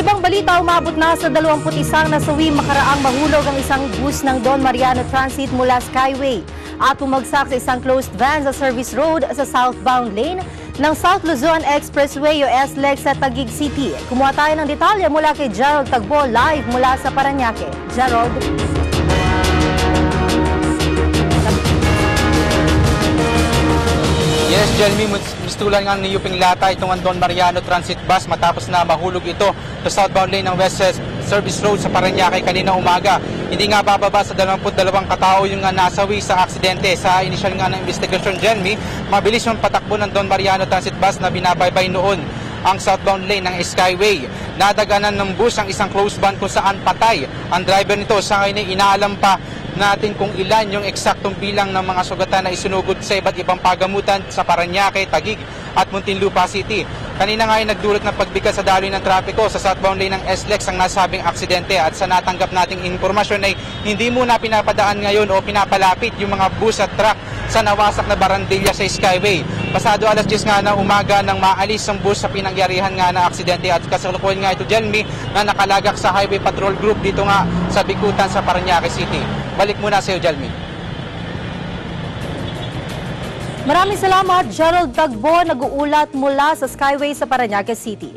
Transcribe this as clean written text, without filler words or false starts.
Sa ibang balita, umabot na sa 21 nasawi makaraang mahulog ang isang bus ng Don Mariano Transit mula Skyway at bumagsak sa isang closed van sa service road sa southbound lane ng South Luzon Expressway o SLEX sa Taguig City. Kumuha tayo ng detalye mula kay Gerald Tagbo live mula sa Parañaque. Gerald. Yes, Jelmy, mistulan nga ni Yuping Lata itong Don Mariano Transit Bus matapos na mahulog ito sa southbound lane ng West Service Road sa Parañaque kanina umaga. Hindi nga bababa sa 22 katao yung nasawi sa aksidente. Sa initial nga ng investigasyon, Jelmy, mabilis yung patakbo ng Don Mariano Transit Bus na binabaybay noon ang southbound lane ng Skyway. Nadaganan ng bus ang isang closed van kung saan patay ang driver nito. Sa ngayon ay inaalam pa natin kung ilan yung eksaktong bilang ng mga sugatan na isinugod sa iba't ibang pagamutan sa Parañaque, Taguig at Muntinlupa City. Kanina nga ay nagdulot ng pagbigat sa daloy ng trapiko sa southbound lane ng SLEX ang nasabing aksidente at sa natanggap nating informasyon ay hindi muna pinapadaan ngayon o pinapalapit yung mga bus at truck sa nawasak na barandilya sa Skyway. Pasado alas 10 nga na umaga nang maalis ang bus sa pinangyarihan nga na aksidente at kasalukuyan nga ito, Jelmy, na nakalagak sa Highway Patrol Group dito nga sa Bikutan sa Parañaque City. Balik muna sa iyo, Jelmy. Maraming salamat, Gerald Tagbo, nag-uulat mula sa Skyway sa Parañaque City.